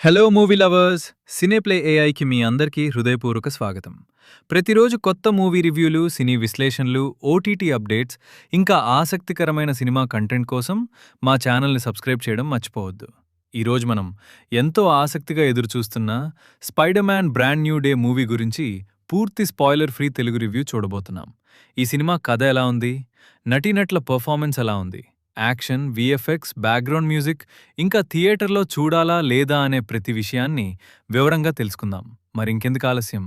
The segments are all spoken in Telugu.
హలో మూవీ లవర్స్, సినేప్లే ఏఐకి మీ అందరికీ హృదయపూర్వక స్వాగతం. ప్రతిరోజు కొత్త మూవీ రివ్యూలు, సినీ విశ్లేషణలు, ఓటీటీ అప్డేట్స్, ఇంకా ఆసక్తికరమైన సినిమా కంటెంట్ కోసం మా ఛానల్ని సబ్స్క్రైబ్ చేయడం మర్చిపోవద్దు. ఈరోజు మనం ఎంతో ఆసక్తిగా ఎదురుచూస్తున్న spider man brand new day movie గురించి పూర్తి స్పాయిలర్ ఫ్రీ తెలుగు రివ్యూ చూడబోతున్నాం. ఈ సినిమా కథ ఎలా ఉంది, నటీనటుల పర్ఫార్మెన్స్ ఎలా ఉంది, యాక్షన్, విఎఫ్ఎక్స్, బ్యాక్గ్రౌండ్ మ్యూజిక్, ఇంకా థియేటర్లో చూడాలా లేదా అనే ప్రతి విషయాన్ని వివరంగా తెలుసుకుందాం. మరింకెందుకు ఆలస్యం,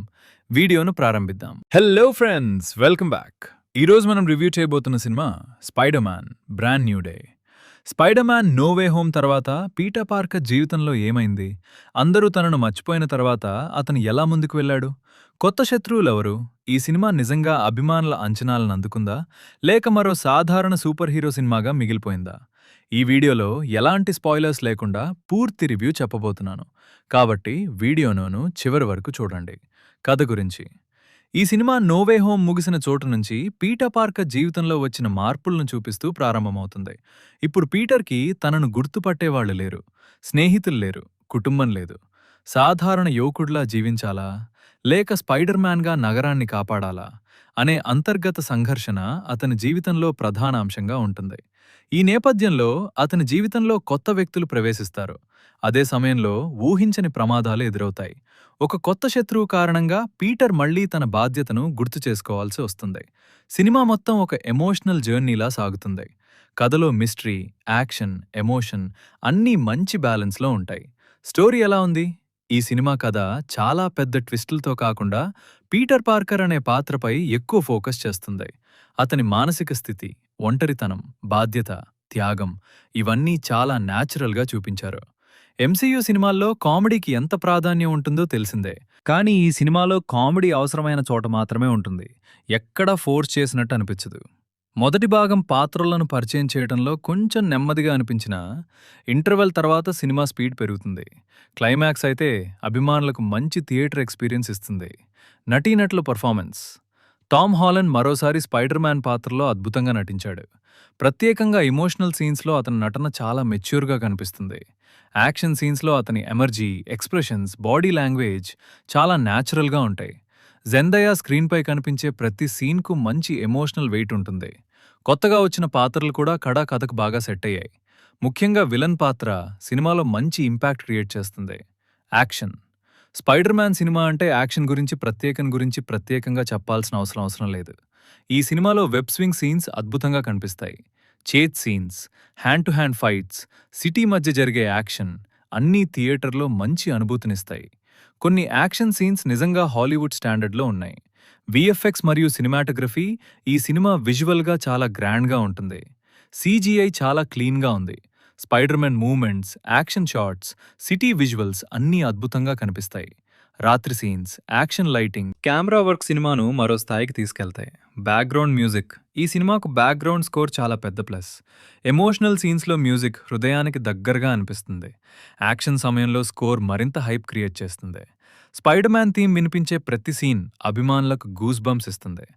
వీడియోను ప్రారంభిద్దాం. Hello friends, welcome back. ఈరోజు మనం రివ్యూ చేయబోతున్న cinema spider man brand new day. Spider man no way home తర్వాత పీటర్ పార్కర్ జీవితంలో ఏమైంది, అందరూ తనను మర్చిపోయిన తర్వాత అతను ఎలా ముందుకు వెళ్ళాడు, కొత్త శత్రువులెవరు, ఈ సినిమా నిజంగా అభిమానుల అంచనాలను అందుకుందా లేక మరో సాధారణ సూపర్ హీరో సినిమాగా మిగిలిపోయిందా? ఈ వీడియోలో ఎలాంటి స్పాయిలర్స్ లేకుండా పూర్తి రివ్యూ చెప్పబోతున్నాను, కాబట్టి వీడియోను చివరి వరకు చూడండి. కథ గురించి: ఈ సినిమా నో వే హోమ్ ముగిసిన చోటు నుంచి పీటర్ పార్కర్ జీవితంలో వచ్చిన మార్పులను చూపిస్తూ ప్రారంభమవుతుంది. ఇప్పుడు పీటర్కి తనను గుర్తుపట్టేవాళ్లు లేరు, స్నేహితులు లేరు, కుటుంబం లేదు. సాధారణ యువకుడిలా జీవించాలా లేక స్పైడర్ మ్యాన్గా నగరాన్ని కాపాడాలా అనే అంతర్గత సంఘర్షణ అతని జీవితంలో ప్రధాన అంశంగా ఉంటుంది. ఈ నేపథ్యంలో అతని జీవితంలో కొత్త వ్యక్తులు ప్రవేశిస్తారు. అదే సమయంలో ఊహించని ప్రమాదాలు ఎదురవుతాయి. ఒక కొత్త శత్రువు కారణంగా పీటర్ మళ్లీ తన బాధ్యతను గుర్తు చేసుకోవాల్సి వస్తుంది. సినిమా మొత్తం ఒక ఎమోషనల్ జర్నీలా సాగుతుంది. కథలో మిస్టరీ, యాక్షన్, ఎమోషన్ అన్నీ మంచి బ్యాలెన్స్లో ఉంటాయి. స్టోరీ ఎలా ఉంది? ఈ సినిమా కథ చాలా పెద్ద ట్విస్టులతో కాకుండా పీటర్ పార్కర్ అనే పాత్రపై ఎక్కువ ఫోకస్ చేస్తుంది. అతని మానసిక స్థితి, ఒంటరితనం, బాధ్యత, త్యాగం ఇవన్నీ చాలా న్యాచురల్గా చూపించారు. ఎంసీయూ సినిమాల్లో కామెడీకి ఎంత ప్రాధాన్యం ఉంటుందో తెలిసిందే, కానీ ఈ సినిమాలో కామెడీ అవసరమైన చోట మాత్రమే ఉంటుంది. ఎక్కడా ఫోర్స్ చేసినట్టు అనిపించదు. మొదటి భాగం పాత్రలను పరిచయం చేయడంలో కొంచెం నెమ్మదిగా అనిపించినా ఇంటర్వెల్ తర్వాత సినిమా స్పీడ్ పెరుగుతుంది. క్లైమాక్స్ అయితే అభిమానులకు మంచి థియేటర్ ఎక్స్పీరియన్స్ ఇస్తుంది. నటీనటుల పర్ఫార్మెన్స్: టామ్ హాలండ్ మరోసారి స్పైడర్ మ్యాన్ పాత్రలో అద్భుతంగా నటించాడు. ప్రత్యేకంగా ఎమోషనల్ సీన్స్లో అతని నటన చాలా మెచ్యూర్గా కనిపిస్తుంది. యాక్షన్ సీన్స్లో అతని ఎనర్జీ, ఎక్స్ప్రెషన్స్, బాడీ లాంగ్వేజ్ చాలా న్యాచురల్గా ఉంటాయి. జెందయా స్క్రీన్పై కనిపించే ప్రతి సీన్కు మంచి ఎమోషనల్ వెయిట్ ఉంటుంది. కొత్తగా వచ్చిన పాత్రలు కూడా కథకు బాగా సెట్ అయ్యాయి. ముఖ్యంగా విలన్ పాత్ర సినిమాలో మంచి ఇంపాక్ట్ క్రియేట్ చేస్తుంది. యాక్షన్: స్పైడర్ మ్యాన్ సినిమా అంటే యాక్షన్ గురించి ప్రత్యేకంగా చెప్పాల్సిన అవసరం లేదు. ఈ సినిమాలో వెబ్ స్వింగ్ సీన్స్ అద్భుతంగా కనిపిస్తాయి. Chase scenes, hand to hand fights, city మధ్య జరిగే యాక్షన్ అన్నీ థియేటర్లో మంచి అనుభూతినిస్తాయి. కొన్ని యాక్షన్ సీన్స్ నిజంగా హాలీవుడ్ స్టాండర్డ్లో ఉన్నాయి. విఎఫ్ఎక్స్ మరియు సినిమాటోగ్రఫీ ఈ సినిమా విజువల్గా చాలా గ్రాండ్గా ఉంటుంది. సీజీఐ చాలా క్లీన్గా ఉంది. Spider man movements, action shots, city visuals అన్నీ అద్భుతంగా కనిపిస్తాయి. రాత్రి scenes, action lighting, camera work సినిమాను మరో స్థాయికి తీసుకెళ్తాయి. బ్యాక్గ్రౌండ్ మ్యూజిక్: ఈ సినిమాకు బ్యాక్గ్రౌండ్ స్కోర్ చాలా పెద్ద ప్లస్. ఎమోషనల్ సీన్స్లో మ్యూజిక్ హృదయానికి దగ్గరగా అనిపిస్తుంది. యాక్షన్ సమయంలో స్కోర్ మరింత హైప్ క్రియేట్ చేస్తుంది. స్పైడర్ మ్యాన్ థీమ్ వినిపించే ప్రతి సీన్ అభిమానులకు గూస్ బంప్స్ ఇస్తుంది.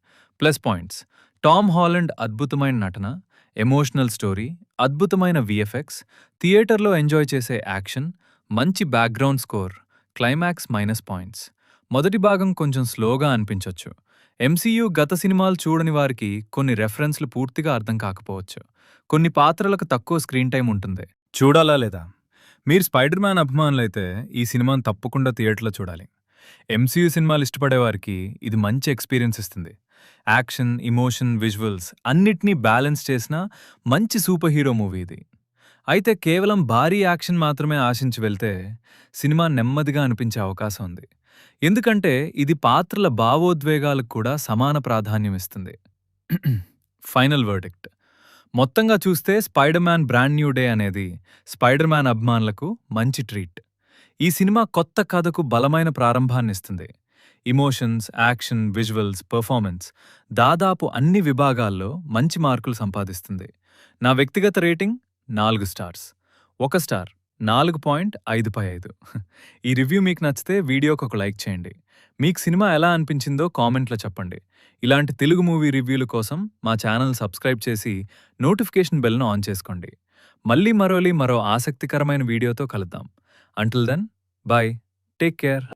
ప్లస్ పాయింట్స్: టామ్ హాలండ్ అద్భుతమైన నటన, ఎమోషనల్ స్టోరీ, అద్భుతమైన విఎఫ్ఎక్స్, థియేటర్లో ఎంజాయ్ చేసే యాక్షన్, మంచి background score. Climax minus points: మొదటి భాగం కొంచెం స్లోగా అనిపించొచ్చు. ఎంసీయూ గత సినిమాలు చూడని వారికి కొన్ని రెఫరెన్స్లు పూర్తిగా అర్థం కాకపోవచ్చు. కొన్ని పాత్రలకు తక్కువ స్క్రీన్ టైం ఉంటుంది. చూడాలా లేదా? మీరు స్పైడర్ మ్యాన్ అభిమానులైతే ఈ సినిమాను తప్పకుండా థియేటర్లో చూడాలి. ఎంసీయూ సినిమాలు ఇష్టపడేవారికి ఇది మంచి ఎక్స్పీరియన్స్ ఇస్తుంది. యాక్షన్, ఇమోషన్, విజువల్స్ అన్నిటినీ బ్యాలెన్స్ చేసిన మంచి సూపర్ హీరో మూవీ ఇది. అయితే కేవలం భారీ యాక్షన్ మాత్రమే ఆశించి వెళ్తే సినిమా నెమ్మదిగా అనిపించే అవకాశం ఉంది. ఎందుకంటే ఇది పాత్రల భావోద్వేగాలకు కూడా సమాన ప్రాధాన్యం ఇస్తుంది. ఫైనల్ వర్డిక్ట్: మొత్తంగా చూస్తే spider man brand new day అనేది స్పైడర్ మ్యాన్ అభిమానులకు మంచి ట్రీట్. ఈ సినిమా కొత్త కథకు బలమైన ప్రారంభాన్నిస్తుంది. ఇమోషన్స్, యాక్షన్, విజువల్స్, పర్ఫార్మెన్స్ దాదాపు అన్ని విభాగాల్లో మంచి మార్కులు సంపాదిస్తుంది. నా వ్యక్తిగత రేటింగ్ 4 స్టార్స్. 1 స్టార్ 4.5/5. ఈ రివ్యూ మీకు నచ్చితే వీడియోకి ఒక లైక్ చేయండి. మీకు సినిమా ఎలా అనిపించిందో కామెంట్లో చెప్పండి. ఇలాంటి తెలుగు మూవీ రివ్యూల కోసం మా ఛానల్ సబ్స్క్రైబ్ చేసి నోటిఫికేషన్ బెల్ను ఆన్ చేసుకోండి. మళ్ళీ మరో ఆసక్తికరమైన వీడియోతో కలుద్దాం. Until then, bye. Take care.